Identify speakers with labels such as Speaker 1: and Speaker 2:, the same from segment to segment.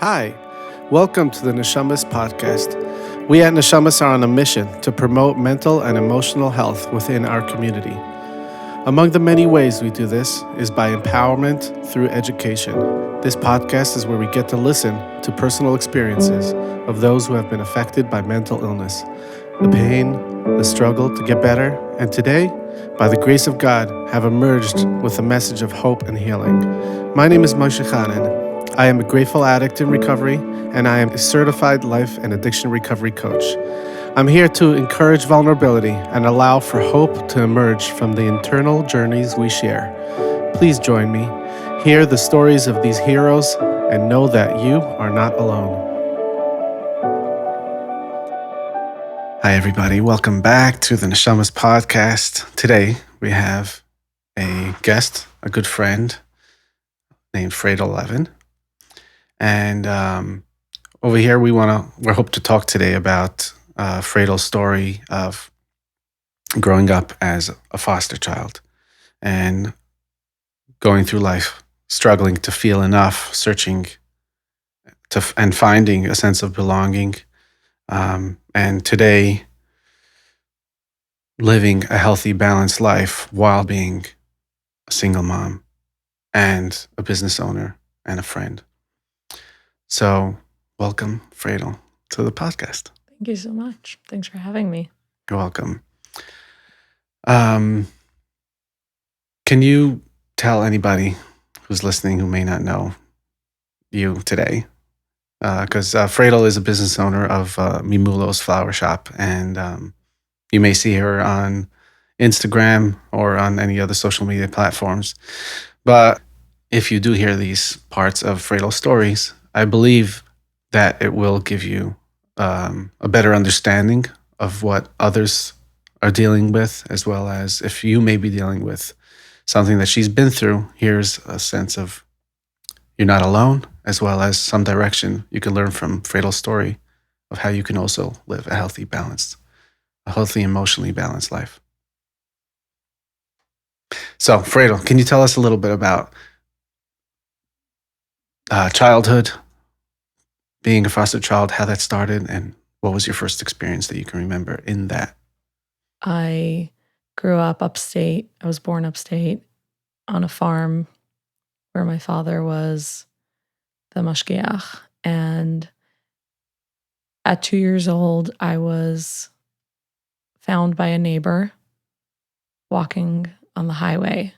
Speaker 1: Hi, welcome to the Neshamas podcast. We at Neshamas are on a mission to promote mental and emotional health within our community. Among the many ways we do this is by empowerment through education. This podcast is where we get to listen to personal experiences of those who have been affected by mental illness, the pain, the struggle to get better, and today, by the grace of God, have emerged with a message of hope and healing. My name is Moshe Chanan. I am a grateful addict in recovery, and I am a certified life and addiction recovery coach. I'm here to encourage vulnerability and allow for hope to emerge from the internal journeys we share. Please join me, hear the stories of these heroes, and know that you are not alone. Hi, everybody. Welcome back to the Neshamas podcast. Today, we have a guest, a good friend named Freidel Levin. And over here, we hope to talk today about Freidel's story of growing up as a foster child and going through life, struggling to feel enough, searching and finding a sense of belonging. And today, living a healthy, balanced life while being a single mom and a business owner and a friend. So, welcome, Freidel, to the podcast.
Speaker 2: Thank you so much. Thanks for having me.
Speaker 1: You're welcome. Can you tell anybody who's listening who may not know you today? Because Freidel is a business owner of Mimulo's flower shop, and you may see her on Instagram or on any other social media platforms. But if you do hear these parts of Freidel's stories, I believe that it will give you a better understanding of what others are dealing with, as well as if you may be dealing with something that she's been through. Here's a sense of you're not alone, as well as some direction you can learn from Freidel's story of how you can also live a healthy, emotionally balanced life. So, Freidel, can you tell us a little bit about childhood, being a foster child, how that started, and what was your first experience that you can remember in that?
Speaker 2: I grew up upstate. I was born upstate on a farm where my father was the mashgiach. And at 2 years old, I was found by a neighbor walking on the highway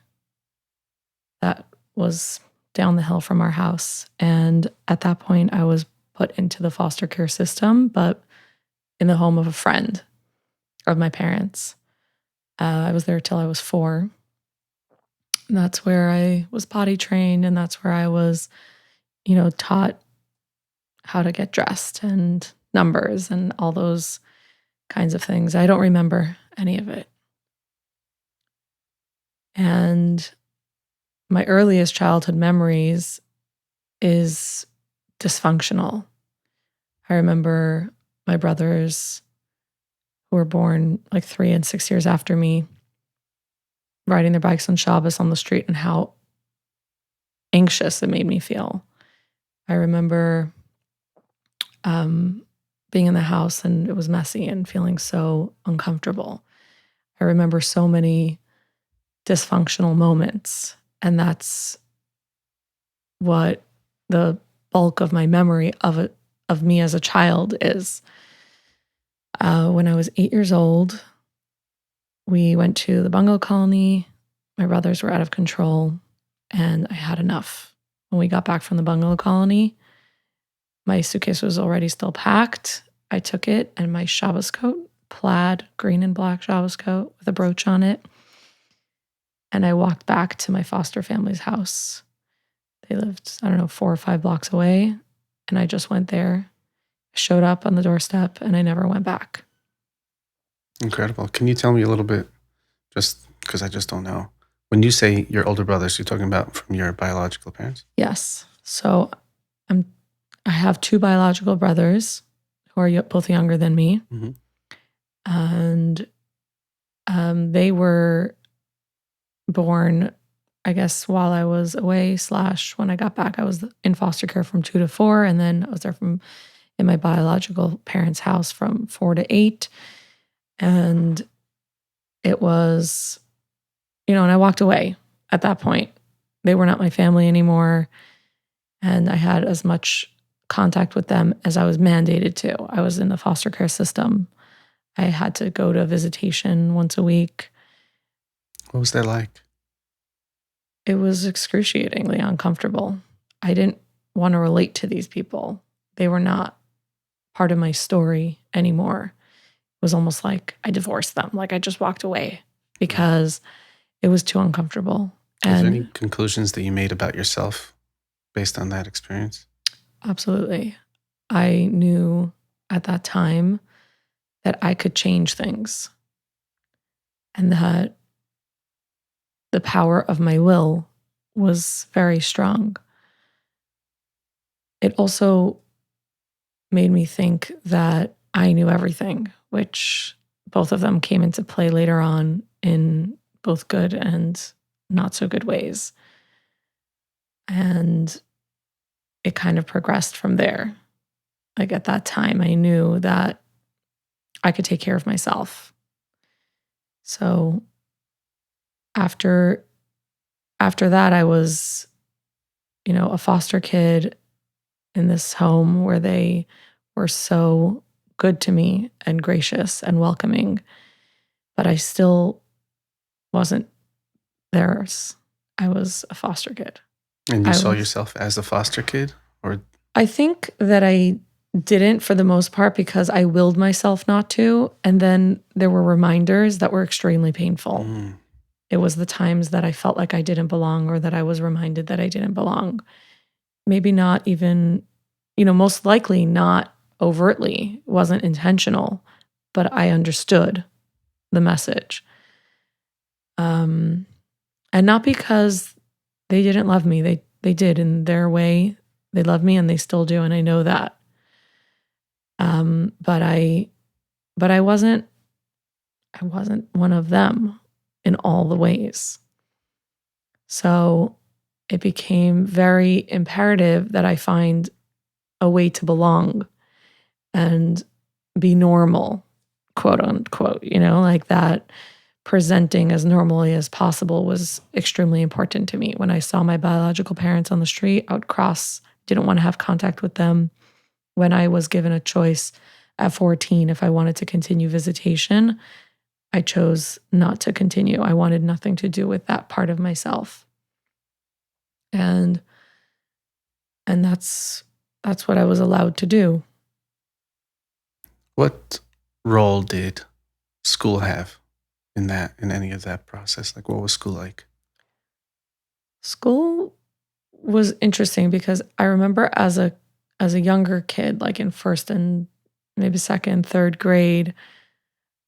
Speaker 2: that was down the hill from our house. And at that point, I was put into the foster care system, but in the home of a friend of my parents. I was there till I was 4. And that's where I was potty trained, and that's where I was, taught how to get dressed and numbers and all those kinds of things. I don't remember any of it. And my earliest childhood memories is dysfunctional. I remember my brothers, who were born like 3 and 6 years after me, riding their bikes on Shabbos on the street and how anxious it made me feel. I remember being in the house and it was messy and feeling so uncomfortable. I remember so many dysfunctional moments, and that's what the bulk of my memory of me as a child is. When I was 8 years old, we went to the bungalow colony. My brothers were out of control, and I had enough. When we got back from the bungalow colony, my suitcase was already still packed. I took it and my Shabbos coat, plaid, green and black Shabbos coat with a brooch on it, and I walked back to my foster family's house. They lived, 4 or 5 blocks away, and I just went there, showed up on the doorstep, and I never went back.
Speaker 1: Incredible. Can you tell me a little bit, just because I just don't know, when you say your older brothers, you're talking about from your biological parents?
Speaker 2: Yes. So I have 2 biological brothers who are both younger than me.
Speaker 1: Mm-hmm.
Speaker 2: And they were born I guess while I was away / when I got back, I was in foster care from 2 to 4, and then I was there from in my biological parents' house from 4 to 8. And it was, and I walked away at that point. They were not my family anymore. And I had as much contact with them as I was mandated to. I was in the foster care system. I had to go to visitation once a week.
Speaker 1: What was that like?
Speaker 2: It was excruciatingly uncomfortable. I didn't want to relate to these people. They were not part of my story anymore. It was almost like I divorced them. Like I just walked away because it was too uncomfortable.
Speaker 1: Is there any conclusions that you made about yourself based on that experience?
Speaker 2: Absolutely. I knew at that time that I could change things and that the power of my will was very strong. It also made me think that I knew everything, which both of them came into play later on in both good and not so good ways. And it kind of progressed from there. Like at that time, I knew that I could take care of myself. So after that, I was, a foster kid in this home where they were so good to me and gracious and welcoming, but I still wasn't theirs. I was a foster kid.
Speaker 1: And you saw yourself as a foster kid? Or
Speaker 2: I think that I didn't for the most part because I willed myself not to. And then there were reminders that were extremely painful. It was the times that I felt like I didn't belong or that I was reminded that I didn't belong. Maybe not even, most likely not overtly, it wasn't intentional, but I understood the message. And not because they didn't love me. They did in their way. They love me and they still do, and I know that. But I wasn't one of them in all the ways. So it became very imperative that I find a way to belong and be normal, quote unquote, like that. Presenting as normally as possible was extremely important to me. When I saw my biological parents on the street, I would cross, didn't want to have contact with them. When I was given a choice at 14 if I wanted to continue visitation, I chose not to continue. I wanted nothing to do with that part of myself. And that's what I was allowed to do.
Speaker 1: What role did school have in any of that process? Like, what was school like?
Speaker 2: School was interesting because I remember as a younger kid, like in first and maybe second, third grade,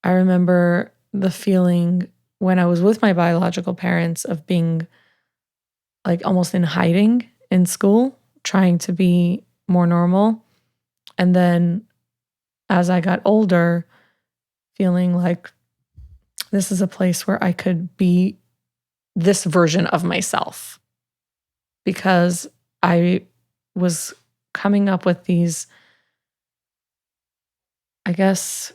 Speaker 2: I remember the feeling when I was with my biological parents of being like almost in hiding in school, trying to be more normal. And then as I got older, feeling like this is a place where I could be this version of myself, because I was coming up with these, I guess,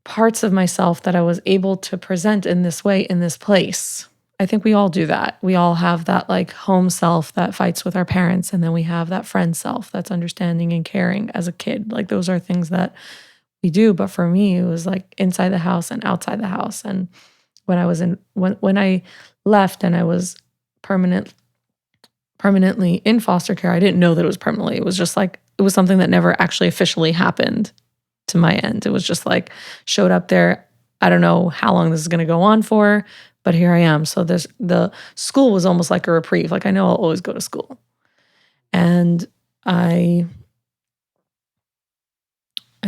Speaker 2: parts of myself that I was able to present in this way, in this place. I think we all do that. We all have that like home self that fights with our parents, and then we have that friend self that's understanding and caring as a kid. Like those are things that we do. But for me, it was like inside the house and outside the house. And when I was when I left and I was permanently in foster care, I didn't know that it was permanently. It was just like, it was something that never actually officially happened to my end. It was just like showed up there. I don't know how long this is going to go on for, but here I am. So the school was almost like a reprieve. Like I know I'll always go to school. And I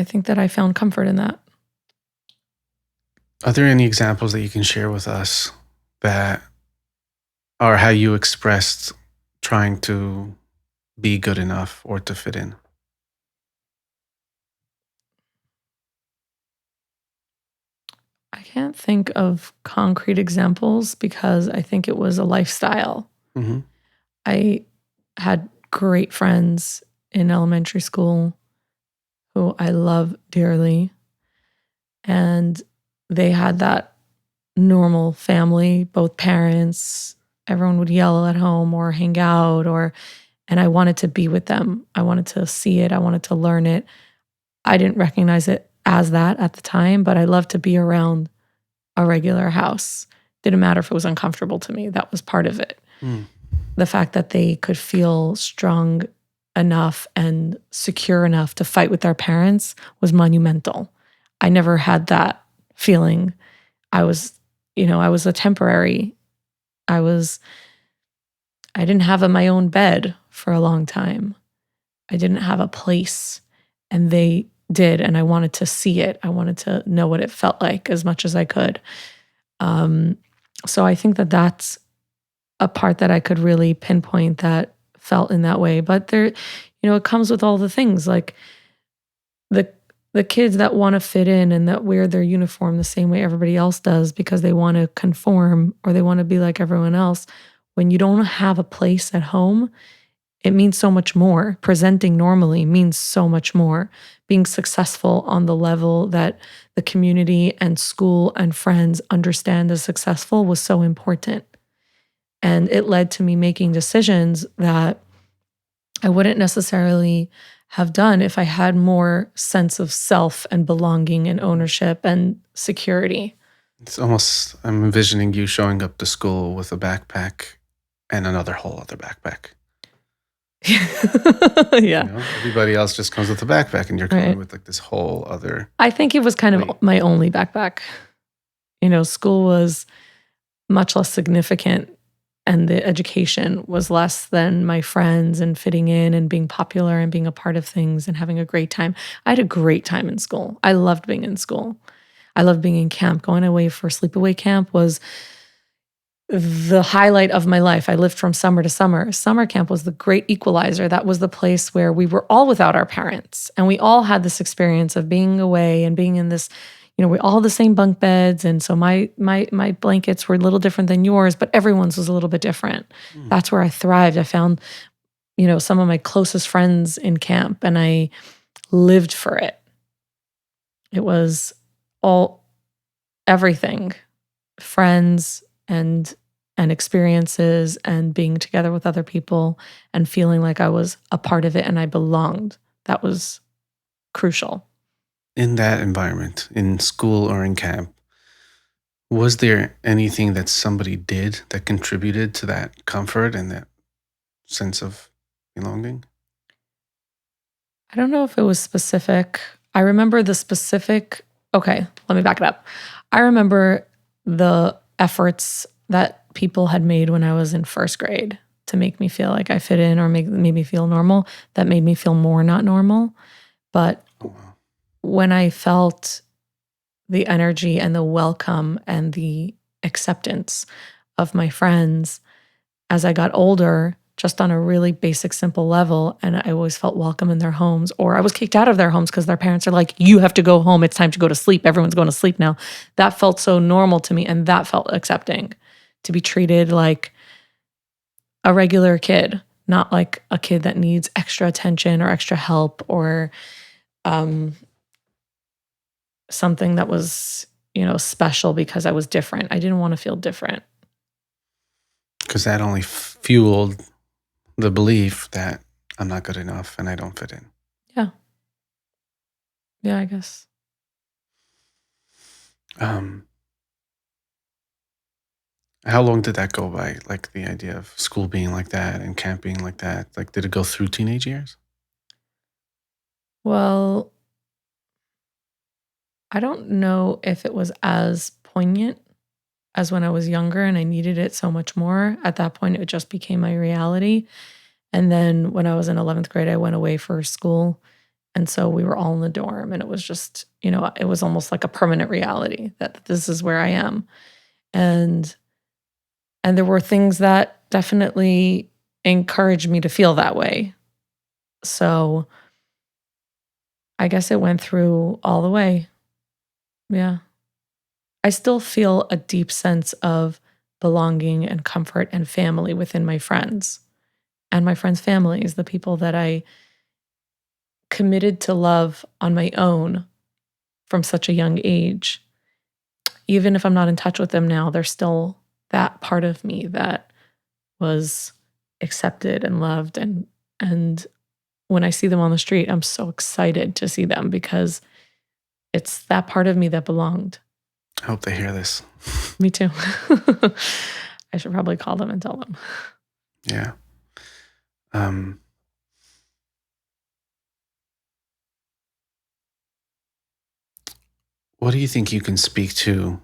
Speaker 2: think that I found comfort in that.
Speaker 1: Are there any examples that you can share with us that are how you expressed trying to be good enough or to fit in?
Speaker 2: can't think of concrete examples because I think it was a lifestyle.
Speaker 1: Mm-hmm.
Speaker 2: I had great friends in elementary school who I love dearly, and they had that normal family, both parents, everyone would yell at home or hang out and I wanted to be with them. I wanted to see it, I wanted to learn it. I didn't recognize it as that at the time, but I loved to be around a regular house. Didn't matter if it was uncomfortable to me. That was part of it.
Speaker 1: Mm.
Speaker 2: The fact that they could feel strong enough and secure enough to fight with their parents was monumental. I never had that feeling. I was, I was a temporary. I didn't have my own bed for a long time. I didn't have a place, and they did, and I wanted to see it. I wanted to know what it felt like as much as I could. So I think that that's a part that I could really pinpoint that felt in that way. But there, it comes with all the things like the the kids that want to fit in and that wear their uniform the same way everybody else does because they want to conform or they want to be like everyone else. When you don't have a place at home, it means so much more. Presenting normally means so much more. Being successful on the level that the community and school and friends understand as successful was so important. And it led to me making decisions that I wouldn't necessarily have done if I had more sense of self and belonging and ownership and security.
Speaker 1: It's almost, I'm envisioning you showing up to school with a backpack and another whole other backpack.
Speaker 2: Yeah.
Speaker 1: Everybody else just comes with a backpack and you're coming
Speaker 2: Right.
Speaker 1: with like this whole other.
Speaker 2: I think it was kind of
Speaker 1: Wait.
Speaker 2: my only backpack. School was much less significant and the education was less than my friends and fitting in and being popular and being a part of things and having a great time. I had a great time in school. I loved being in school. I loved being in camp. Going away for sleepaway camp was the highlight of my life. I lived from summer to summer. Summer camp was the great equalizer. That was the place where we were all without our parents. And we all had this experience of being away and being in this, we all had the same bunk beds. And so my blankets were a little different than yours, but everyone's was a little bit different. That's where I thrived. I found, some of my closest friends in camp and I lived for it. It was everything, friends and experiences and being together with other people and feeling like I was a part of it and I belonged. That was crucial.
Speaker 1: In that environment, in school or in camp, was there anything that somebody did that contributed to that comfort and that sense of belonging?
Speaker 2: I don't know if it was specific. I remember okay, let me back it up. I remember the efforts that people had made when I was in first grade to make me feel like I fit in or made me feel normal. That made me feel more not normal. But when I felt the energy and the welcome and the acceptance of my friends as I got older, just on a really basic, simple level, and I always felt welcome in their homes, or I was kicked out of their homes because their parents are like, you have to go home. It's time to go to sleep. Everyone's going to sleep now. That felt so normal to me, and that felt accepting, to be treated like a regular kid, not like a kid that needs extra attention or extra help or something that was, special because I was different. I didn't want to feel different.
Speaker 1: Because that only fueled the belief that I'm not good enough and I don't fit in.
Speaker 2: Yeah. Yeah, I guess.
Speaker 1: How long did that go by? Like the idea of school being like that and camp being like that? Like, did it go through teenage years?
Speaker 2: Well, I don't know if it was as poignant as when I was younger and I needed it so much more. At that point, it just became my reality. And then when I was in 11th grade, I went away for school. And so we were all in the dorm, and it was just, it was almost like a permanent reality that this is where I am. And there were things that definitely encouraged me to feel that way. So I guess it went through all the way. Yeah. I still feel a deep sense of belonging and comfort and family within my friends. And my friends' families, the people that I committed to love on my own from such a young age. Even if I'm not in touch with them now, there's still that part of me that was accepted and loved. And when I see them on the street, I'm so excited to see them because it's that part of me that belonged.
Speaker 1: I hope they hear this.
Speaker 2: Me too. I should probably call them and tell them.
Speaker 1: Yeah. What do you think you can speak to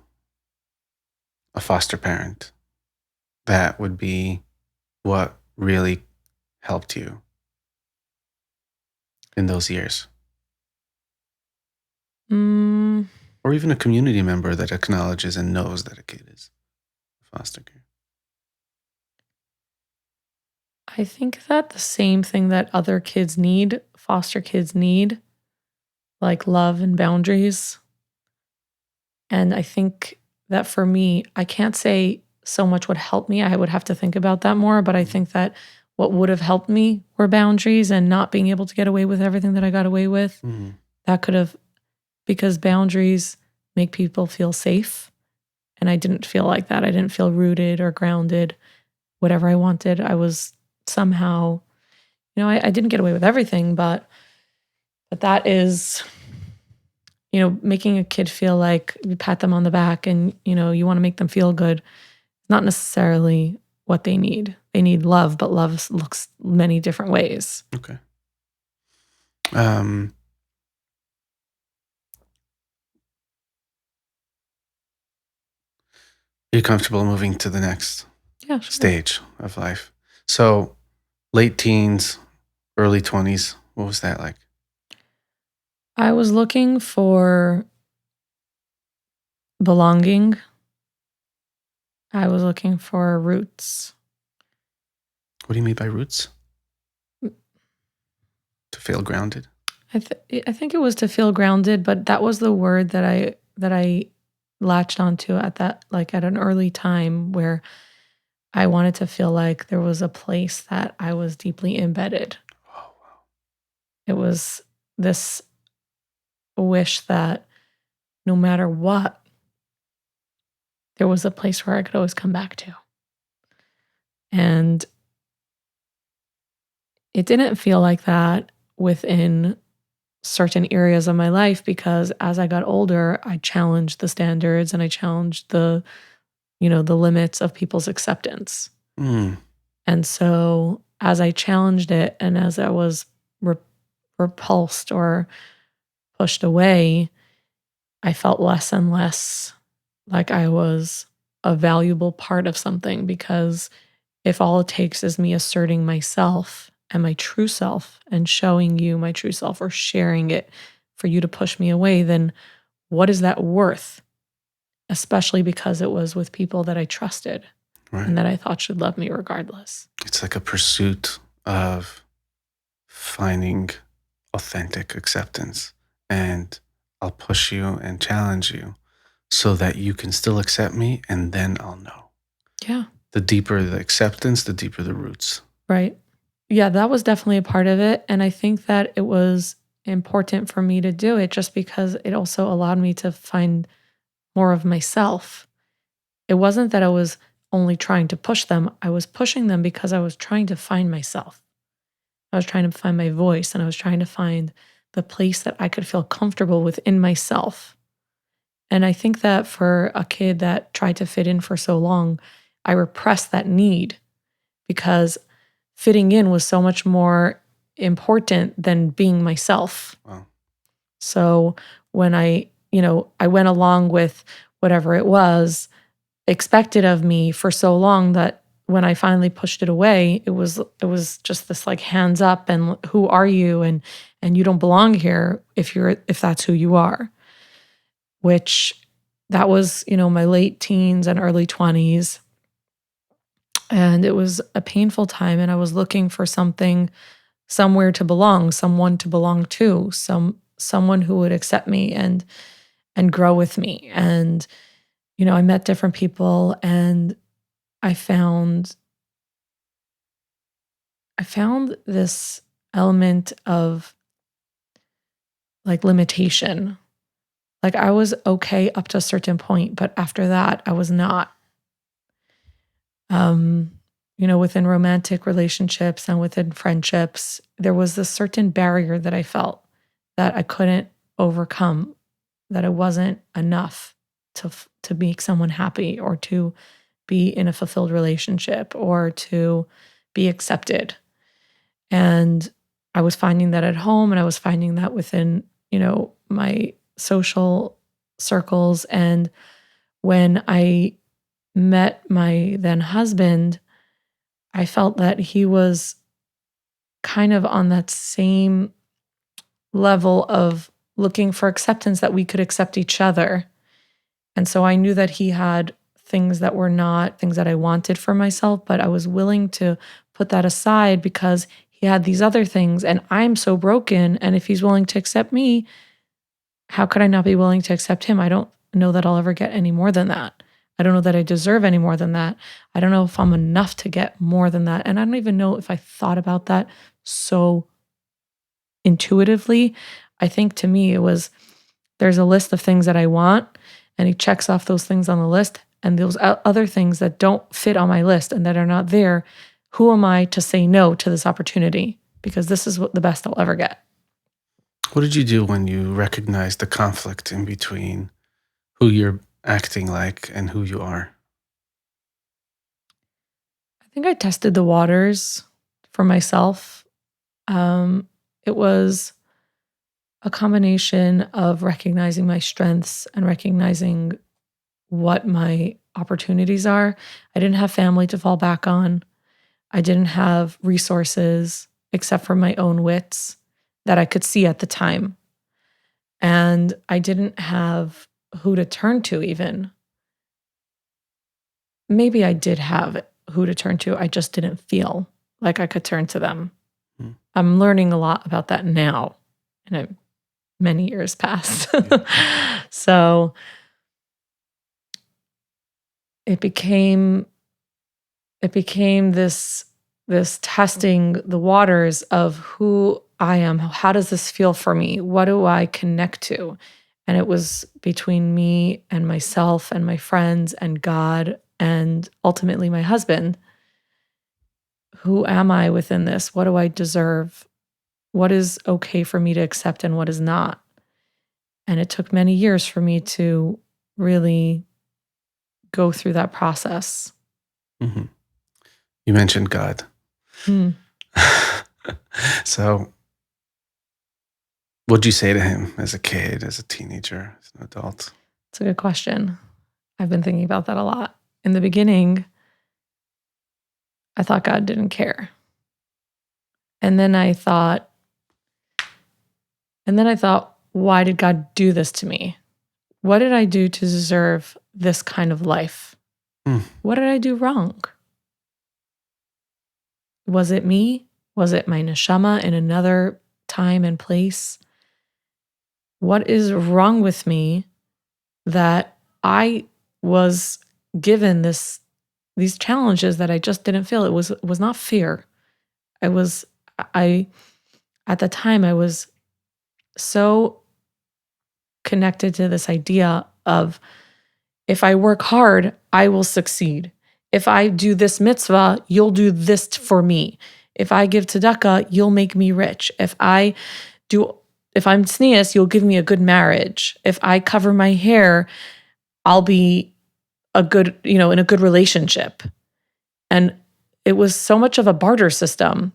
Speaker 1: a foster parent that would be what really helped you in those years? Or even a community member that acknowledges and knows that a kid is foster care?
Speaker 2: I think that the same thing that other kids need, foster kids need, like love and boundaries. And I think that for me, I can't say so much would help me. I would have to think about that more. But I think that what would have helped me were boundaries and not being able to get away with everything that I got away with. That could have, because boundaries make people feel safe. And I didn't feel like that. I didn't feel rooted or grounded. Whatever I wanted, I was somehow, I didn't get away with everything, but that is, making a kid feel like you pat them on the back and, you want to make them feel good. Not necessarily what they need. They need love, but love looks many different ways.
Speaker 1: Okay. Are you comfortable moving to the next stage of life? So late teens, early 20s, what was that like?
Speaker 2: I was looking for belonging. I was looking for roots.
Speaker 1: What do you mean by roots? To feel grounded?
Speaker 2: I think it was to feel grounded, but that was the word that I latched onto at an early time where I wanted to feel like there was a place that I was deeply embedded.
Speaker 1: Oh, wow.
Speaker 2: It was this wish that no matter what, there was a place where I could always come back to. And it didn't feel like that within certain areas of my life because as I got older, I challenged the standards and I challenged the limits of people's acceptance. And so as I challenged it and as I was repulsed or pushed away, I felt less and less like I was a valuable part of something because if all it takes is me asserting myself and my true self and showing you my true self or sharing it for you to push me away, then what is that worth? Especially because it was with people that I trusted and that I thought should love me regardless.
Speaker 1: It's like a pursuit of finding authentic acceptance. And I'll push you and challenge you so that you can still accept me and then I'll know.
Speaker 2: Yeah.
Speaker 1: The deeper the acceptance, the deeper the roots.
Speaker 2: Right. Yeah, that was definitely a part of it. And I think that it was important for me to do it just because it also allowed me to find more of myself. It wasn't that I was only trying to push them. I was pushing them because I was trying to find myself. I was trying to find my voice and I was trying to find the place that I could feel comfortable within myself. And I think that for a kid that tried to fit in for so long, I repressed that need because fitting in was so much more important than being myself.
Speaker 1: Wow.
Speaker 2: So when I went along with whatever it was expected of me for so long that when I finally pushed it away, it was just this like hands up and who are you and you don't belong here if that's who you are. Which that was, my late teens and early 20s. And it was a painful time and I was looking for somewhere to belong, someone to belong to, someone who would accept me and grow with me. And I met different people, and I found this element of like limitation. Like I was okay up to a certain point, but after that, I was not. Um, within romantic relationships and within friendships, there was this certain barrier that I felt that I couldn't overcome, that it wasn't enough to make someone happy or to be in a fulfilled relationship or to be accepted. And I was finding that at home, and I was finding that within, my social circles. And when I met my then husband, I felt that he was kind of on that same level of looking for acceptance, that we could accept each other. And so I knew that he had things that were not things that I wanted for myself, but I was willing to put that aside because he had these other things, and I'm so broken. And if he's willing to accept me, how could I not be willing to accept him? I don't know that I'll ever get any more than that. I don't know that I deserve any more than that. I don't know if I'm enough to get more than that. And I don't even know if I thought about that so intuitively. I think to me, it was there's a list of things that I want, and he checks off those things on the list. And those other things that don't fit on my list and that are not there, who am I to say no to this opportunity? Because this is the best I'll ever get.
Speaker 1: What did you do when you recognized the conflict in between who you're acting like and who you are?
Speaker 2: I think I tested the waters for myself. It was a combination of recognizing my strengths and recognizing what my opportunities are. I didn't have family to fall back on. I didn't have resources except for my own wits that I could see at the time. And I didn't have who to turn to even. Maybe I did have who to turn to. I just didn't feel like I could turn to them. I'm learning a lot about that now, and many years past. So it became this testing the waters of who I am. How does this feel for me? What do I connect to? And it was between me and myself and my friends and God and ultimately my husband. Who am I within this? What do I deserve? What is okay for me to accept and what is not? And it took many years for me to really go through that process.
Speaker 1: Mm-hmm. You mentioned God. So what'd you say to him as a kid, as a teenager, as an adult?
Speaker 2: It's a good question. I've been thinking about that a lot. In the beginning, I thought God didn't care. And then I thought, why did God do this to me? What did I do to deserve this kind of life? What did I do wrong? Was it me? Was it my neshama in another time and place? What is wrong with me that I was given these challenges that I just didn't feel? It was not fear. At the time I was so connected to this idea of if I work hard, I will succeed. If I do this mitzvah, you'll do this for me. If I give tzedakah, you'll make me rich. If I'm tznius, you'll give me a good marriage. If I cover my hair, I'll be in a good relationship. And it was so much of a barter system.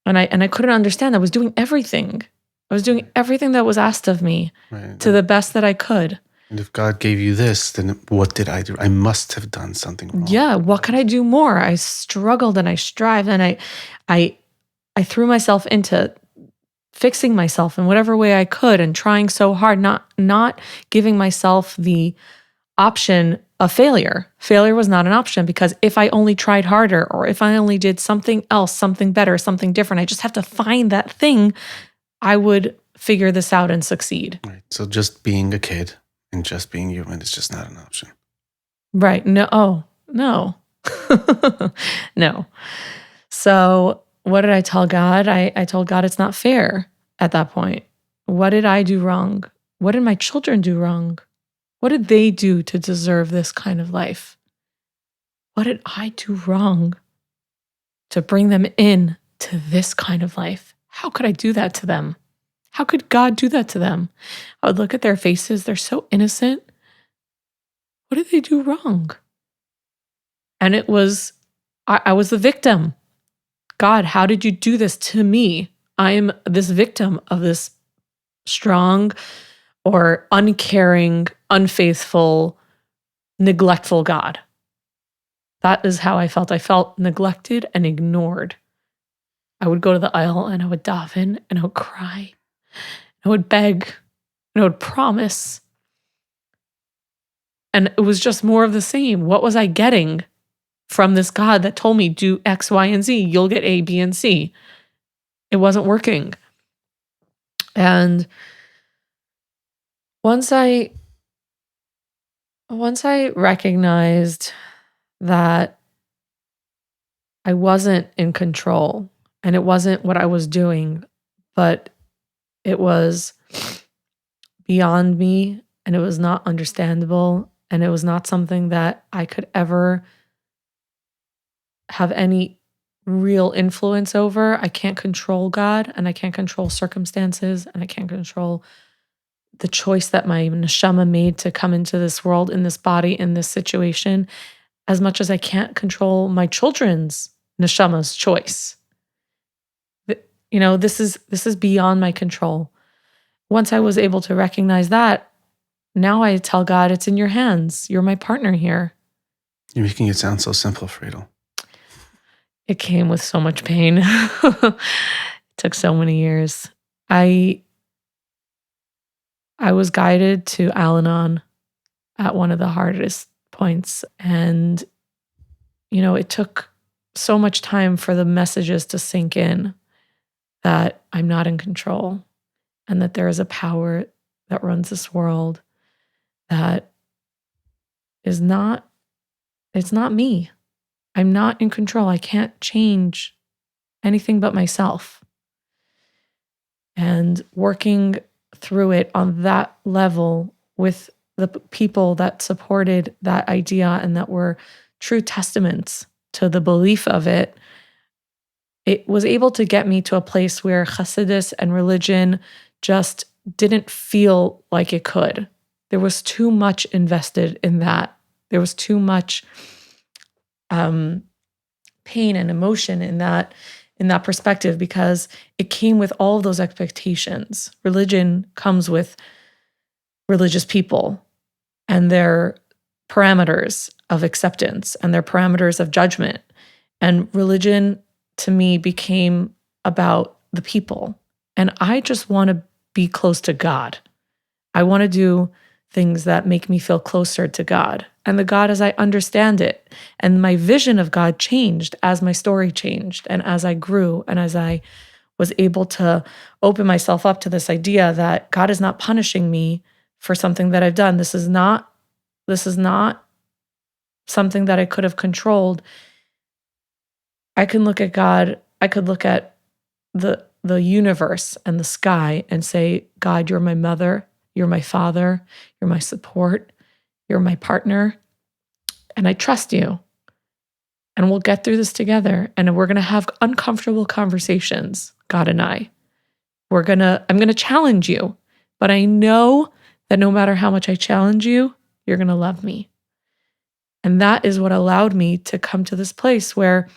Speaker 2: And I couldn't understand. I was doing everything. I was doing everything that was asked of me to the best that I could.
Speaker 1: And if God gave you this, then what did I do? I must have done something wrong.
Speaker 2: Yeah, what could I do more? I struggled and I strived and I threw myself into fixing myself in whatever way I could and trying so hard, not giving myself the option of failure. Failure was not an option because if I only tried harder or if I only did something else, something better, something different, I just have to find that thing, I would figure this out and succeed.
Speaker 1: Right. So just being a kid and just being human is just not an option.
Speaker 2: Right. No. Oh, no. No. So what did I tell God? I told God it's not fair at that point. What did I do wrong? What did my children do wrong? What did they do to deserve this kind of life? What did I do wrong to bring them in to this kind of life? How could I do that to them? How could God do that to them? I would look at their faces. They're so innocent. What did they do wrong? And it was, I was the victim. God, how did you do this to me? I am this victim of this strong or uncaring, unfaithful, neglectful God. That is how I felt. I felt neglected and ignored. I would go to the aisle and I would daven and I would cry. I would beg and I would promise. And it was just more of the same. What was I getting from this God that told me do X, Y, and Z? You'll get A, B, and C. It wasn't working. And once I recognized that I wasn't in control and it wasn't what I was doing, but it was beyond me and it was not understandable and it was not something that I could ever have any real influence over. I can't control God and I can't control circumstances and I can't control the choice that my neshama made to come into this world, in this body, in this situation, as much as I can't control my children's neshama's choice. This is beyond my control. Once I was able to recognize that, now I tell God, it's in your hands. You're my partner here.
Speaker 1: You're making it sound so simple, Freidel.
Speaker 2: It came with so much pain. It took so many years. I was guided to Al-Anon at one of the hardest points. And, it took so much time for the messages to sink in that I'm not in control and that there is a power that runs this world that is not, it's not me. I'm not in control. I can't change anything but myself. And working through it on that level with the people that supported that idea and that were true testaments to the belief of it, it was able to get me to a place where Hasidus and religion just didn't feel like it could. There was too much invested in that. There was too much pain and emotion in that perspective because it came with all of those expectations. Religion comes with religious people and their parameters of acceptance and their parameters of judgment. And religion to me became about the people. And I just want to be close to God. I want to do things that make me feel closer to God and the God as I understand it. And my vision of God changed as my story changed and as I grew and as I was able to open myself up to this idea that God is not punishing me for something that I've done. This is not something that I could have controlled. I can look at God, I could look at the universe and the sky and say, God, you're my mother, you're my father, you're my support, you're my partner, and I trust you. And we'll get through this together. And we're going to have uncomfortable conversations, God and I. I'm going to challenge you, but I know that no matter how much I challenge you, you're going to love me. And that is what allowed me to come to this place where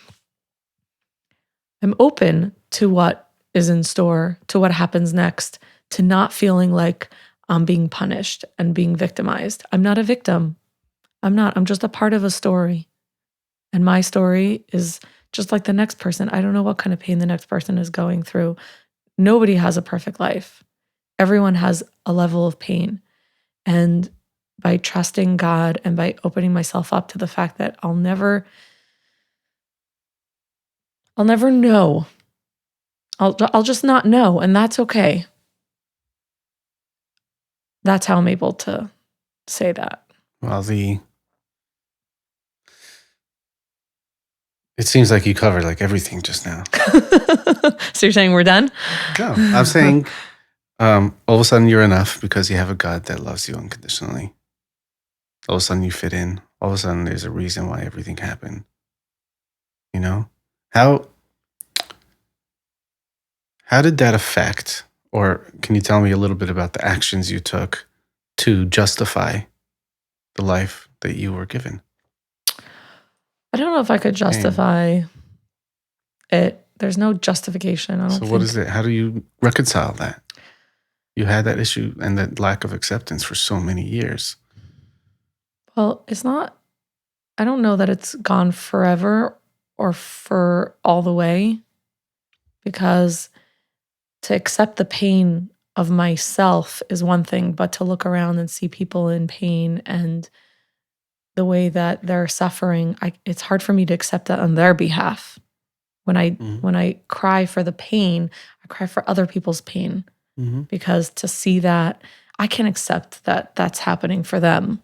Speaker 2: I'm open to what is in store, to what happens next, to not feeling like I'm being punished and being victimized. I'm not a victim. I'm not. I'm just a part of a story. And my story is just like the next person. I don't know what kind of pain the next person is going through. Nobody has a perfect life. Everyone has a level of pain. And by trusting God and by opening myself up to the fact that I'll never know. I'll just not know, and that's okay. That's how I'm able to say that.
Speaker 1: Well, the It seems like you covered like everything just now.
Speaker 2: So you're saying we're done?
Speaker 1: No, I'm saying all of a sudden you're enough because you have a God that loves you unconditionally. All of a sudden you fit in. All of a sudden there's a reason why everything happened. You know? How did that affect, or can you tell me a little bit about the actions you took to justify the life that you were given?
Speaker 2: I don't know if I could justify it. There's no justification. I don't
Speaker 1: So
Speaker 2: think.
Speaker 1: what is it? How do you reconcile that? You had that issue and that lack of acceptance for so many years.
Speaker 2: Well, it's not, I don't know that it's gone forever or for all the way, because to accept the pain of myself is one thing, but to look around and see people in pain and the way that they're suffering, it's hard for me to accept that on their behalf. When I cry for the pain, I cry for other people's pain, because to see that, I can accept that that's happening for them.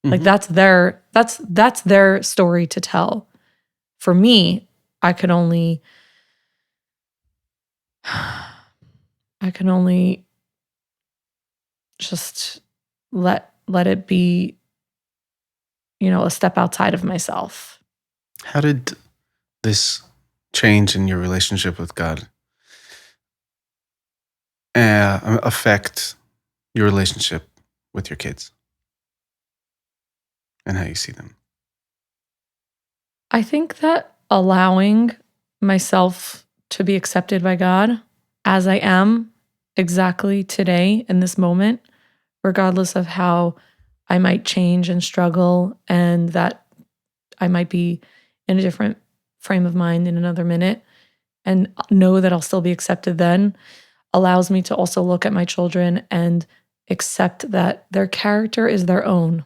Speaker 2: Like that's their story to tell. For me, I can only just let it be, a step outside of myself.
Speaker 1: How did this change in your relationship with God affect your relationship with your kids and how you see them?
Speaker 2: I think that allowing myself to be accepted by God as I am exactly today in this moment, regardless of how I might change and struggle, and that I might be in a different frame of mind in another minute, and know that I'll still be accepted then, allows me to also look at my children and accept that their character is their own.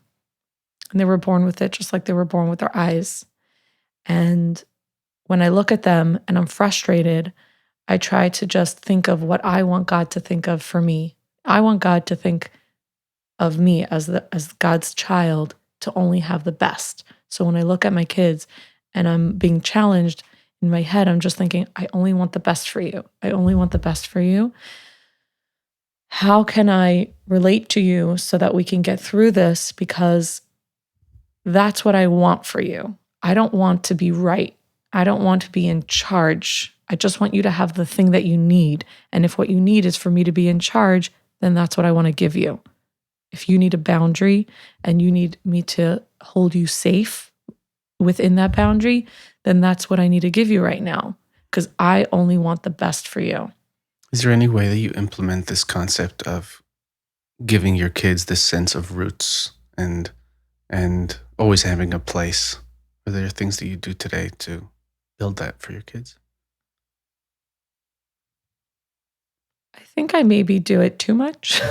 Speaker 2: And they were born with it, just like they were born with their eyes. And when I look at them and I'm frustrated, I try to just think of what I want God to think of for me. I want God to think of me as God's child, to only have the best. So when I look at my kids and I'm being challenged in my head, I'm just thinking, I only want the best for you. I only want the best for you. How can I relate to you so that we can get through this? Because that's what I want for you. I don't want to be right. I don't want to be in charge. I just want you to have the thing that you need. And if what you need is for me to be in charge, then that's what I want to give you. If you need a boundary and you need me to hold you safe within that boundary, then that's what I need to give you right now, because I only want the best for you.
Speaker 1: Is there any way that you implement this concept of giving your kids this sense of roots and always having a place? Are there things that you do today to build that for your kids?
Speaker 2: I think I maybe do it too much.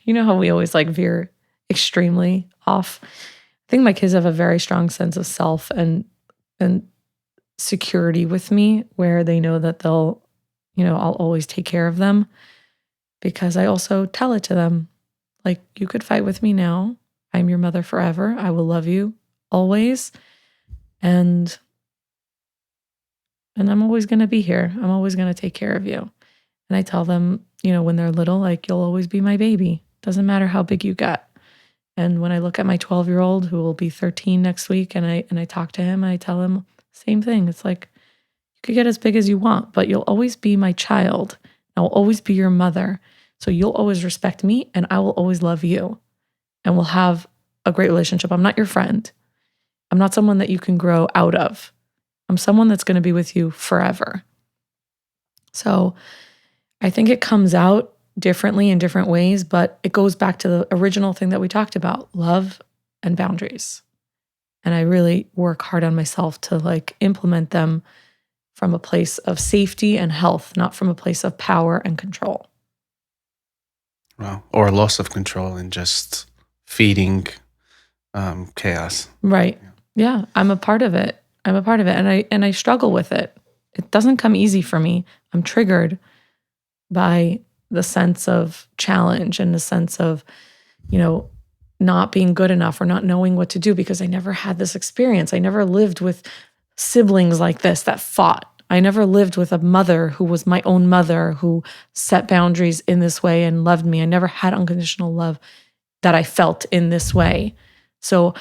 Speaker 2: You know how we always veer extremely off. I think my kids have a very strong sense of self and security with me, where they know that they'll, I'll always take care of them, because I also tell it to them. Like, you could fight with me now. I'm your mother forever. I will love you always. And I'm always going to be here. I'm always going to take care of you. And I tell them, when they're little, you'll always be my baby. Doesn't matter how big you get. And when I look at my 12-year-old, who will be 13 next week, and I talk to him, I tell him same thing. It's like, you could get as big as you want, but you'll always be my child. I'll always be your mother. So you'll always respect me, and I will always love you. And we'll have a great relationship. I'm not your friend. I'm not someone that you can grow out of. I'm someone that's going to be with you forever. So I think it comes out differently in different ways, but it goes back to the original thing that we talked about, love and boundaries. And I really work hard on myself to implement them from a place of safety and health, not from a place of power and control.
Speaker 1: Wow. Or a loss of control and just feeding chaos.
Speaker 2: Right. Yeah. I'm a part of it. And I struggle with it. It doesn't come easy for me. I'm triggered by the sense of challenge and the sense of, not being good enough or not knowing what to do, because I never had this experience. I never lived with siblings like this that fought. I never lived with a mother who was my own mother, who set boundaries in this way and loved me. I never had unconditional love that I felt in this way. So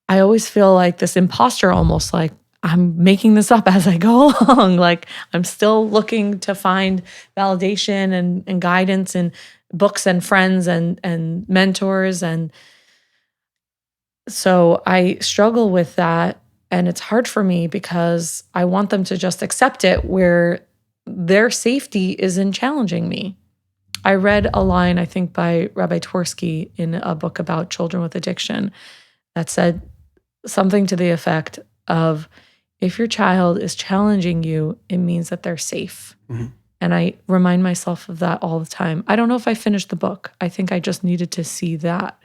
Speaker 2: I always feel like this imposter, almost like I'm making this up as I go along. Like I'm still looking to find validation and guidance in books and friends and mentors. And so I struggle with that. And it's hard for me because I want them to just accept it where their safety isn't challenging me. I read a line, I think, by Rabbi Twersky in a book about children with addiction that said something to the effect of, if your child is challenging you, it means that they're safe. Mm-hmm. And I remind myself of that all the time. I don't know if I finished the book. I think I just needed to see that.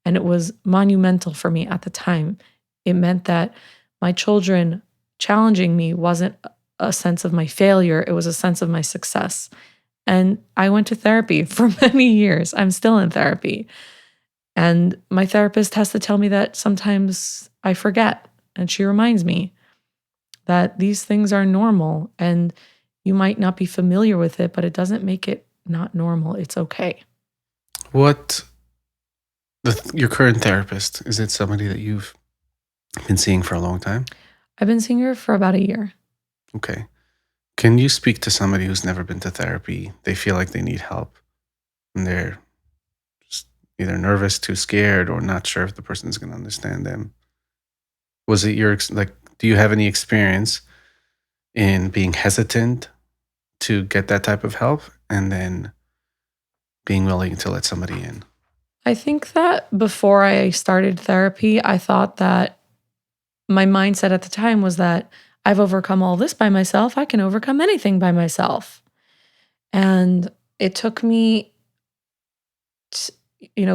Speaker 2: And it was monumental for me at the time. It meant that my children challenging me wasn't a sense of my failure. It was a sense of my success. And I went to therapy for many years. I'm still in therapy. And my therapist has to tell me that sometimes I forget. And she reminds me that these things are normal. And you might not be familiar with it, but it doesn't make it not normal. It's okay.
Speaker 1: Your current therapist, is it somebody that you've been seeing for a long time?
Speaker 2: I've been seeing her for about a year.
Speaker 1: Okay. Can you speak to somebody who's never been to therapy? They feel like they need help and they're just either nervous, too scared, or not sure if the person's going to understand them. Was it do you have any experience in being hesitant to get that type of help and then being willing to let somebody in?
Speaker 2: I think that before I started therapy, I thought that my mindset at the time was that I've overcome all this by myself. I can overcome anything by myself. And it took me,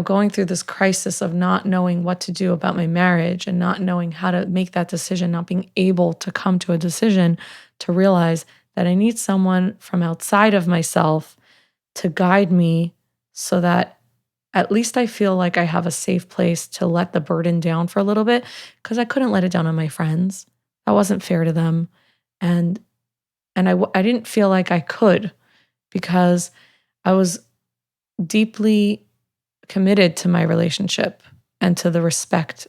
Speaker 2: going through this crisis of not knowing what to do about my marriage and not knowing how to make that decision, not being able to come to a decision, to realize that I need someone from outside of myself to guide me so that at least I feel like I have a safe place to let the burden down for a little bit, because I couldn't let it down on my friends. That wasn't fair to them. And I didn't feel like I could, because I was deeply committed to my relationship and to the respect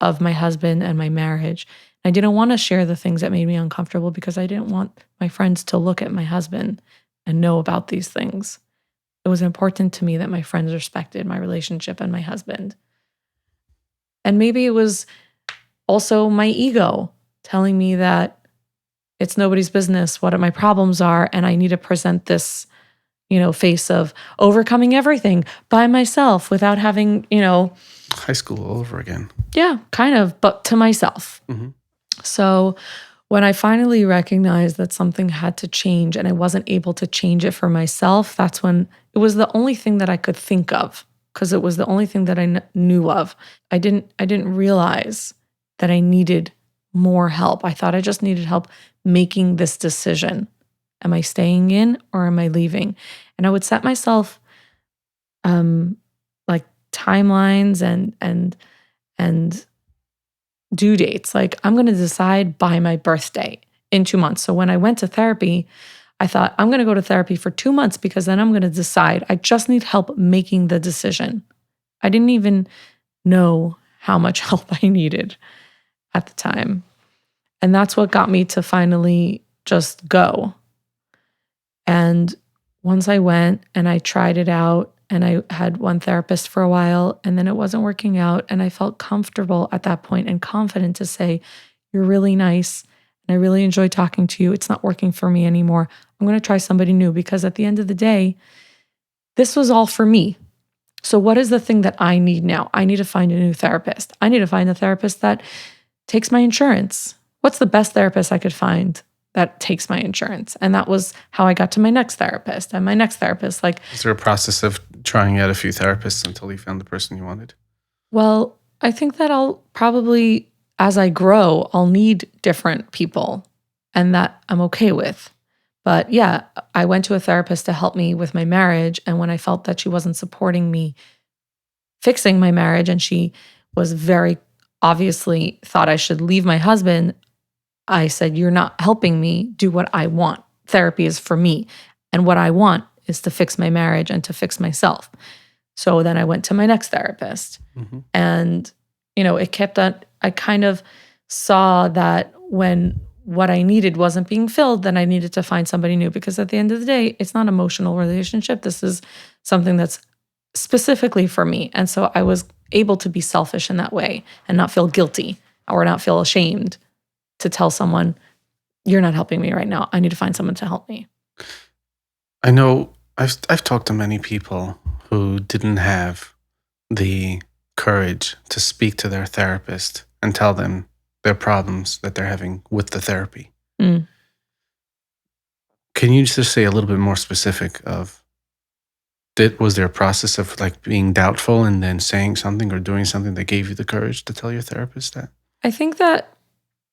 Speaker 2: of my husband and my marriage. I didn't want to share the things that made me uncomfortable because I didn't want my friends to look at my husband and know about these things. It was important to me that my friends respected my relationship and my husband. And maybe it was also my ego telling me that it's nobody's business what my problems are, and I need to present this, face of overcoming everything by myself without having,
Speaker 1: high school all over again.
Speaker 2: Yeah, kind of, but to myself. Mm-hmm. So when I finally recognized that something had to change and I wasn't able to change it for myself, that's when it was the only thing that I could think of, because it was the only thing that I knew of. I didn't realize that I needed more help. I thought I just needed help making this decision. Am I staying in or am I leaving? And I would set myself like timelines and due dates. Like, I'm going to decide by my birthday in 2 months. So when I went to therapy, I thought I'm going to go to therapy for 2 months because then I'm going to decide. I just need help making the decision. I didn't even know how much help I needed at the time. And that's what got me to finally just go. And once I went and I tried it out, and I had one therapist for a while, and then it wasn't working out. And I felt comfortable at that point and confident to say, you're really nice, and I really enjoy talking to you. It's not working for me anymore. I'm going to try somebody new, because at the end of the day, this was all for me. So what is the thing that I need now? I need to find a new therapist. I need to find a therapist that takes my insurance. What's the best therapist I could find that takes my insurance? And that was how I got to my next therapist. And my next therapist,
Speaker 1: is there a process of trying out a few therapists until you found the person you wanted?
Speaker 2: Well, I think that I'll probably, as I grow, I'll need different people, and that I'm okay with. But yeah, I went to a therapist to help me with my marriage. And when I felt that she wasn't supporting me fixing my marriage, and she was very obviously thought I should leave my husband, I said, you're not helping me do what I want. Therapy is for me. And what I want is to fix my marriage and to fix myself. So then I went to my next therapist.
Speaker 1: Mm-hmm.
Speaker 2: And, it kept on, I kind of saw that when what I needed wasn't being filled, then I needed to find somebody new, because at the end of the day, it's not an emotional relationship. This is something that's specifically for me. And so I was able to be selfish in that way and not feel guilty or not feel ashamed to tell someone, you're not helping me right now. I need to find someone to help me.
Speaker 1: I know I've talked to many people who didn't have the courage to speak to their therapist and tell them their problems that they're having with the therapy.
Speaker 2: Mm.
Speaker 1: Can you just say a little bit more specific of, was there a process of like being doubtful and then saying something or doing something that gave you the courage to tell your therapist that?
Speaker 2: I think that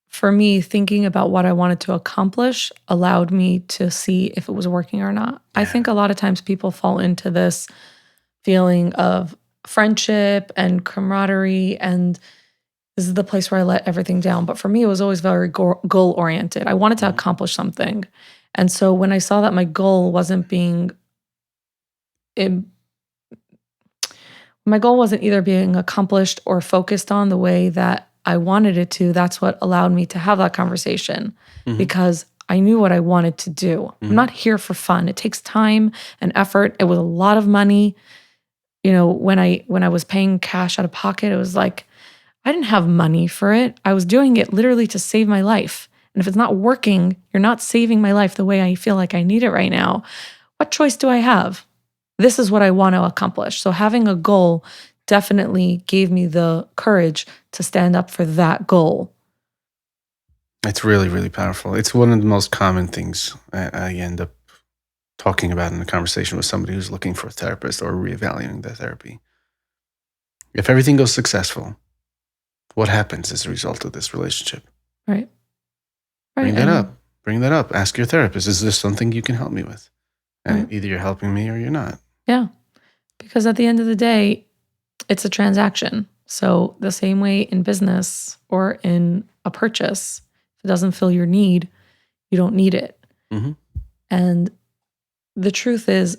Speaker 2: for me, thinking about what I wanted to accomplish allowed me to see if it was working or not. I think a lot of times people fall into this feeling of friendship and camaraderie, and this is the place where I let everything down. But for me, it was always very goal oriented. I wanted to accomplish something. And so when I saw that my goal wasn't my goal wasn't either being accomplished or focused on the way that I wanted it to, that's what allowed me to have that conversation, because I knew what I wanted to do. I'm not here for fun. It takes time and effort. It was a lot of money. When I was paying cash out of pocket, it was like, I didn't have money for it. I was doing it literally to save my life. And if it's not working, you're not saving my life the way I feel like I need it right now. What choice do I have? This is what I want to accomplish. So having a goal definitely gave me the courage to stand up for that goal.
Speaker 1: It's really, really powerful. It's one of the most common things I end up talking about in a conversation with somebody who's looking for a therapist or reevaluating their therapy. If everything goes successful, what happens as a result of this relationship?
Speaker 2: Right.
Speaker 1: Bring that up. Bring that up. Ask your therapist, is this something you can help me with? And either you're helping me or you're not.
Speaker 2: Yeah. Because at the end of the day, it's a transaction. So the same way in business or in a purchase, if it doesn't fill your need, you don't need it.
Speaker 1: Mm-hmm.
Speaker 2: And the truth is,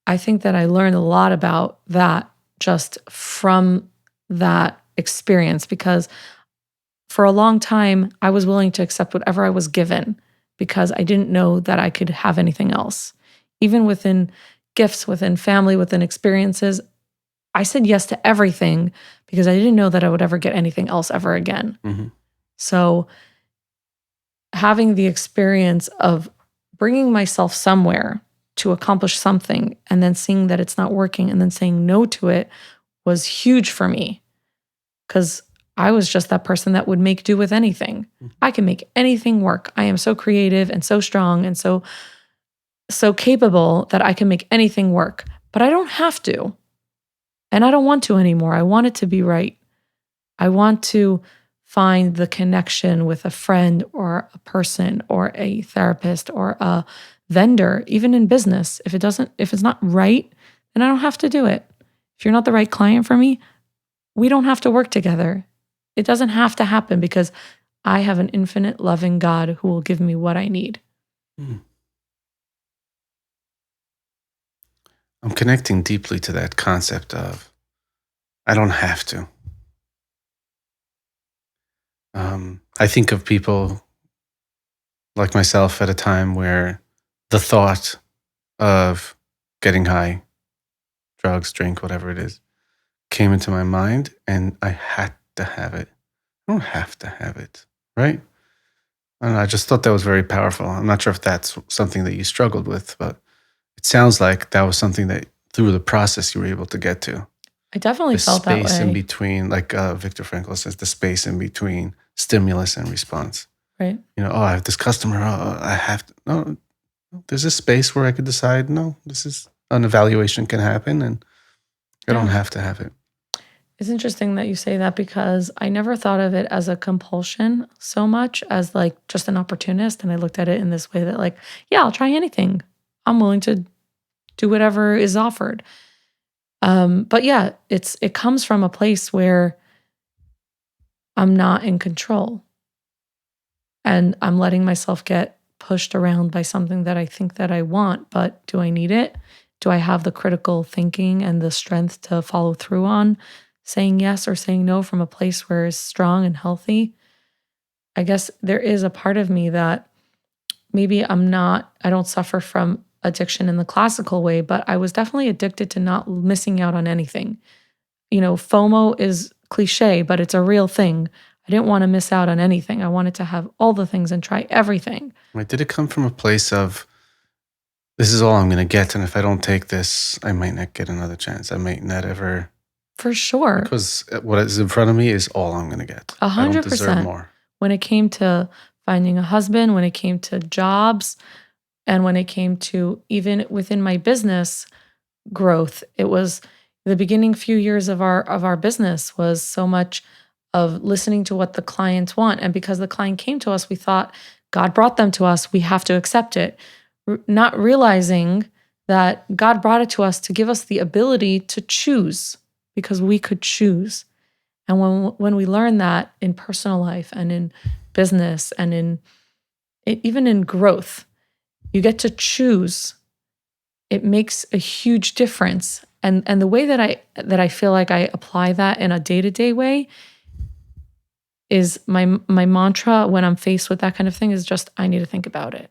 Speaker 2: I think that I learned a lot about that just from that experience, because for a long time, I was willing to accept whatever I was given because I didn't know that I could have anything else. Even within gifts, within family, within experiences, I said yes to everything because I didn't know that I would ever get anything else ever again.
Speaker 1: Mm-hmm.
Speaker 2: So having the experience of bringing myself somewhere to accomplish something and then seeing that it's not working and then saying no to it was huge for me, because I was just that person that would make do with anything. I can make anything work. I am so creative and so strong and so capable that I can make anything work, but I don't have to. And I don't want to anymore. I want it to be right. I want to find the connection with a friend or a person or a therapist or a vendor, even in business. If it's not right, then I don't have to do it. If you're not the right client for me, we don't have to work together. It doesn't have to happen because I have an infinite loving God who will give me what I need.
Speaker 1: I'm connecting deeply to that concept of I don't have to. I think of people like myself at a time where the thought of getting high, drugs, drink, whatever it is, came into my mind and I had to have it. I don't have to have it, right? And I just thought that was very powerful. I'm not sure if that's something that you struggled with, but it sounds like that was something that through the process you were able to get to.
Speaker 2: I definitely felt that way.
Speaker 1: The space in between, like Viktor Frankl says, the space in between stimulus and response.
Speaker 2: Right.
Speaker 1: I have this customer. I have to. No, there's a space where I could decide, no, this is an evaluation can happen and I don't have to have it.
Speaker 2: It's interesting that you say that because I never thought of it as a compulsion so much as like just an opportunist. And I looked at it in this way that like, yeah, I'll try anything. I'm willing to do whatever is offered. But yeah, it comes from a place where I'm not in control. And I'm letting myself get pushed around by something that I think that I want, but do I need it? Do I have the critical thinking and the strength to follow through on saying yes or saying no from a place where it's strong and healthy? I guess there is a part of me that maybe I don't suffer from addiction in the classical way, but I was definitely addicted to not missing out on anything. FOMO is cliche, but it's a real thing. I didn't want to miss out on anything. I wanted to have all the things and try everything.
Speaker 1: Right. Did it come from a place of, this is all I'm going to get, and if I don't take this, I might not get another chance. I might not ever.
Speaker 2: For sure.
Speaker 1: Because what is in front of me is all I'm going to get.
Speaker 2: 100%.
Speaker 1: I don't deserve more.
Speaker 2: When it came to finding a husband, when it came to jobs, and when it came to even within my business growth, it was the beginning few years of our business was so much of listening to what the clients want. And because the client came to us, we thought God brought them to us, we have to accept it. Not realizing that God brought it to us to give us the ability to choose, because we could choose. And when we learn that in personal life and in business and even in growth, you get to choose. It makes a huge difference. And the way that I feel like I apply that in a day-to-day way is my mantra when I'm faced with that kind of thing is just, I need to think about it.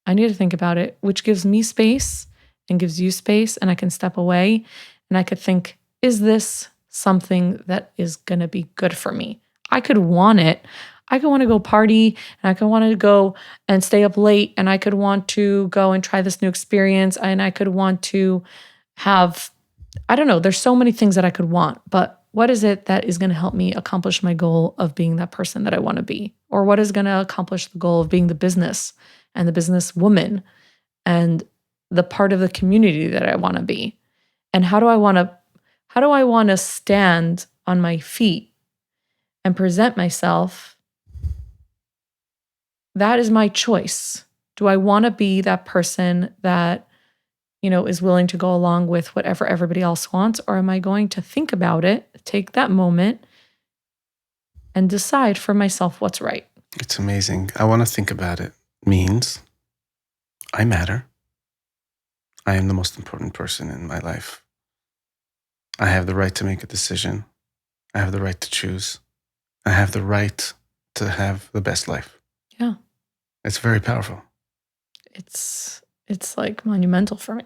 Speaker 2: I need to think about it, which gives me space and gives you space, and I can step away and I could think, is this something that is going to be good for me? I could want it. I could want to go party, and I could want to go and stay up late, and I could want to go and try this new experience, and I could want to have, I don't know, there's so many things that I could want, but what is it that is going to help me accomplish my goal of being that person that I want to be? Or what is going to accomplish the goal of being the business and the business woman and the part of the community that I want to be? And how do I want to stand on my feet and present myself? That is my choice. Do I want to be that person that, is willing to go along with whatever everybody else wants? Or am I going to think about it, take that moment, and decide for myself what's right?
Speaker 1: It's amazing. I want to think about it means I matter. I am the most important person in my life. I have the right to make a decision. I have the right to choose. I have the right to have the best life.
Speaker 2: Yeah.
Speaker 1: It's very powerful.
Speaker 2: It's like monumental for me.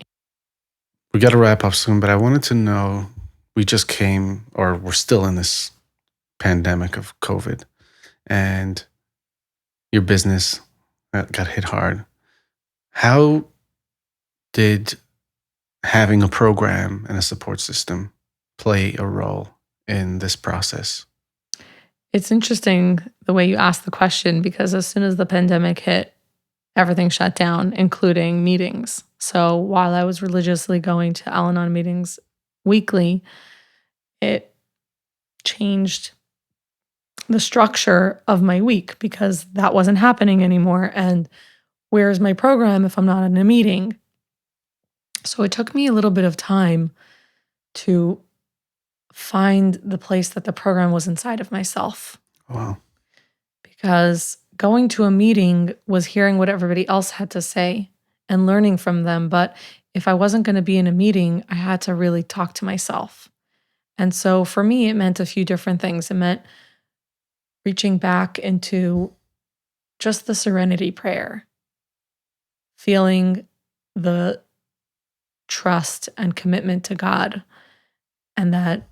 Speaker 1: We got to wrap up soon, but I wanted to know, we just came, or we're still in this pandemic of COVID, and your business got hit hard. How did having a program and a support system play a role in this process?
Speaker 2: It's interesting the way you asked the question, because as soon as the pandemic hit, everything shut down, including meetings. So while I was religiously going to Al-Anon meetings weekly, it changed the structure of my week because that wasn't happening anymore. And where's my program if I'm not in a meeting? So it took me a little bit of time to find the place that the program was inside of myself.
Speaker 1: Wow.
Speaker 2: Because going to a meeting was hearing what everybody else had to say and learning from them. But if I wasn't going to be in a meeting, I had to really talk to myself. And so for me, it meant a few different things. It meant reaching back into just the serenity prayer, feeling the trust and commitment to God, and that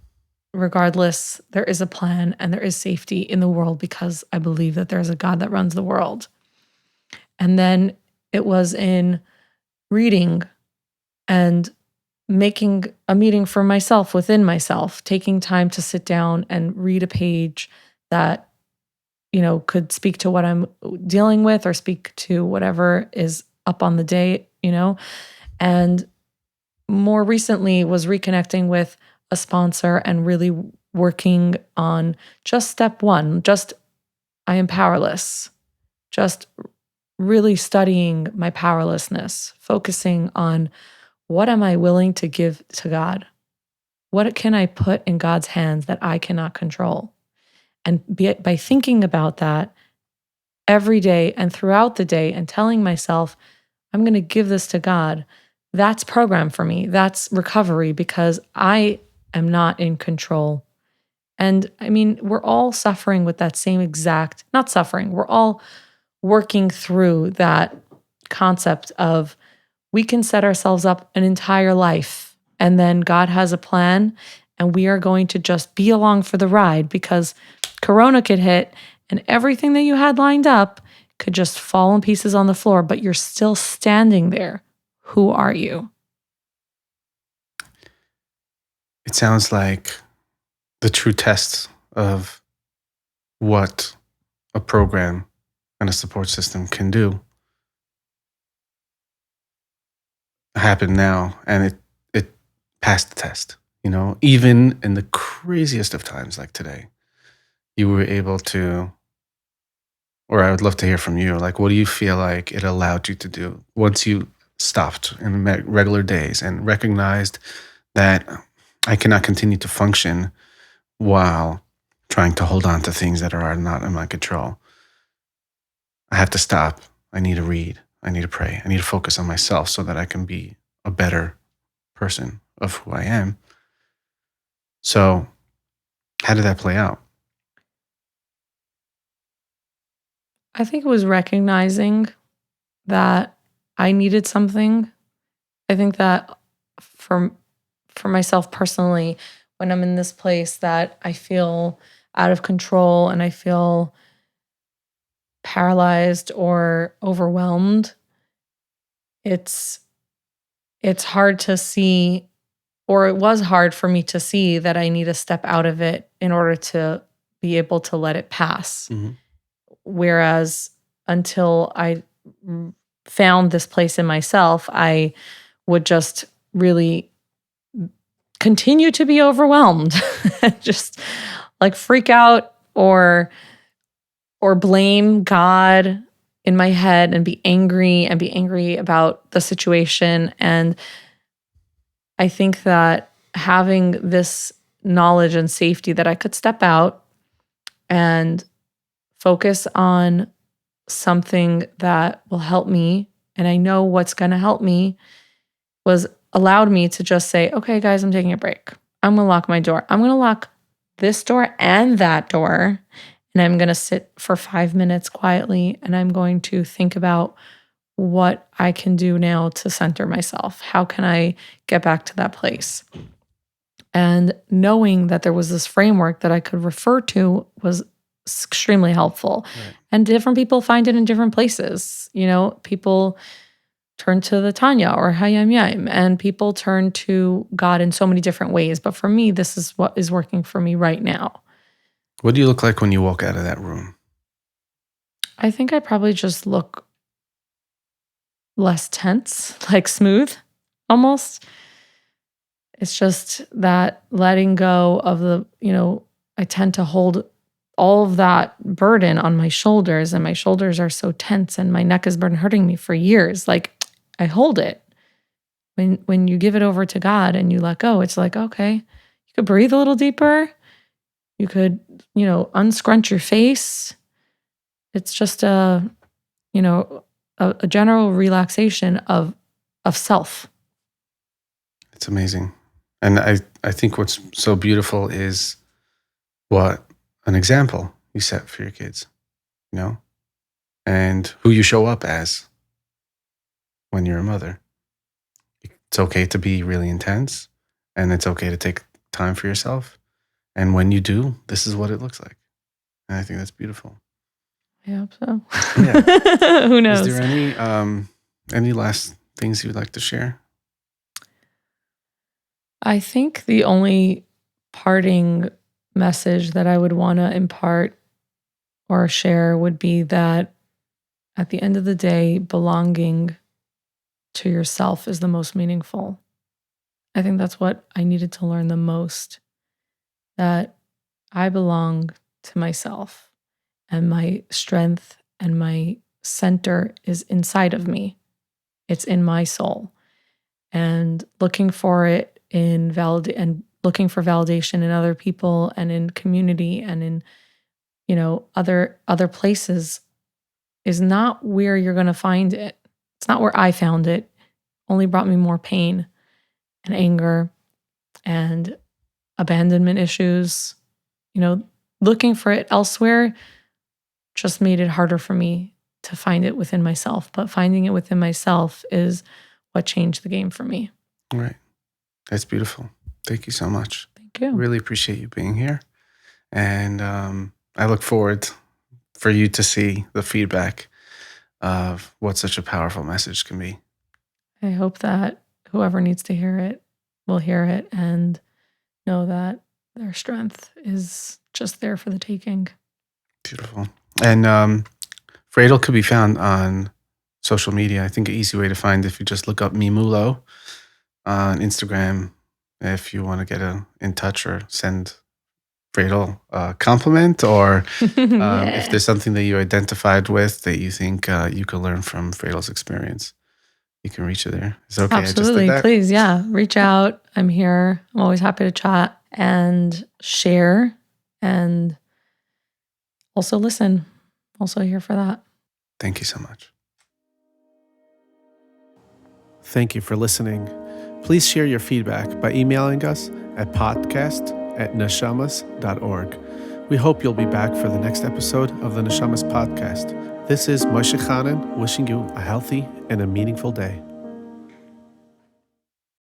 Speaker 2: regardless, there is a plan and there is safety in the world because I believe that there's a God that runs the world. And then it was in reading and making a meeting for myself within myself, taking time to sit down and read a page that, could speak to what I'm dealing with or speak to whatever is up on the day, and more recently was reconnecting with a sponsor and really working on just step one, just I am powerless, just really studying my powerlessness, focusing on what am I willing to give to God? What can I put in God's hands that I cannot control? And by thinking about that every day and throughout the day and telling myself, I'm going to give this to God, that's program for me. That's recovery because I am not in control. And I mean, we're all suffering with that same exact, not suffering, we're all working through that concept of we can set ourselves up an entire life and then God has a plan and we are going to just be along for the ride because Corona could hit and everything that you had lined up could just fall in pieces on the floor, but you're still standing there. Who are you?
Speaker 1: It sounds like the true test of what a program and a support system can do happened now, and it passed the test. Even in the craziest of times like today, you were able to, or I would love to hear from you, like, what do you feel like it allowed you to do once you stopped in regular days and recognized that I cannot continue to function while trying to hold on to things that are not in my control. I have to stop. I need to read. I need to pray. I need to focus on myself so that I can be a better person of who I am. So, how did that play out?
Speaker 2: I think it was recognizing that I needed something. I think that for myself personally, when I'm in this place that I feel out of control and I feel paralyzed or overwhelmed, it's hard to see, or it was hard for me to see that I need to step out of it in order to be able to let it pass.
Speaker 1: Mm-hmm.
Speaker 2: Whereas until I found this place in myself, I would just really continue to be overwhelmed, just like freak out or blame God in my head and be angry about the situation. And I think that having this knowledge and safety that I could step out and focus on something that will help me, and I know what's going to help me, was allowed me to just say, okay, guys, I'm taking a break. I'm going to lock my door. I'm going to lock this door and that door. And I'm going to sit for 5 minutes quietly and I'm going to think about what I can do now to center myself. How can I get back to that place? And knowing that there was this framework that I could refer to was extremely helpful.
Speaker 1: Right.
Speaker 2: And different people find it in different places. People turn to the Tanya or Hayam Yaim, and people turn to God in so many different ways. But for me, this is what is working for me right now.
Speaker 1: What do you look like when you walk out of that room?
Speaker 2: I think I probably just look less tense, like smooth almost. It's just that letting go of I tend to hold all of that burden on my shoulders, and my shoulders are so tense and my neck has been hurting me for years. Like I hold it. When you give it over to God and you let go, it's like, okay, you could breathe a little deeper. You could, unscrunch your face. It's just a general relaxation of self.
Speaker 1: It's amazing. And I think what's so beautiful is what an example you set for your kids, and who you show up as when you're a mother. It's okay to be really intense, and it's okay to take time for yourself. And when you do, this is what it looks like. And I think that's beautiful.
Speaker 2: I hope so.
Speaker 1: Yeah.
Speaker 2: Who knows?
Speaker 1: Is there any last things you'd like to share?
Speaker 2: I think the only parting message that I would want to impart or share would be that at the end of the day, belonging to yourself is the most meaningful. I think that's what I needed to learn the most, that I belong to myself and my strength and my center is inside of me. It's in my soul. And looking for it and looking for validation in other people and in community and in other places is not where you're going to find it. It's not where I found it. Only brought me more pain and anger and abandonment issues. Looking for it elsewhere just made it harder for me to find it within myself. But finding it within myself is what changed the game for me.
Speaker 1: Right. That's beautiful. Thank you so much.
Speaker 2: Thank you.
Speaker 1: Really appreciate you being here. And I look forward for you to see the feedback of what such a powerful message can be.
Speaker 2: I hope that whoever needs to hear it will hear it and know that their strength is just there for the taking.
Speaker 1: Beautiful. And Freidel could be found on social media. I think an easy way to find if you just look up Mimulo on Instagram, if you want to get in touch or send Freidel a compliment, or if there's something that you identified with that you think you can learn from Freidel's experience, you can reach her there. Is it okay?
Speaker 2: Absolutely. Please, reach out. I'm here. I'm always happy to chat and share and also listen. Also here for that.
Speaker 1: Thank you so much. Thank you for listening. Please share your feedback by emailing us at podcast@neshamas.org. We hope you'll be back for the next episode of the Neshamas podcast. This is Moshe Chanan wishing you a healthy and a meaningful day.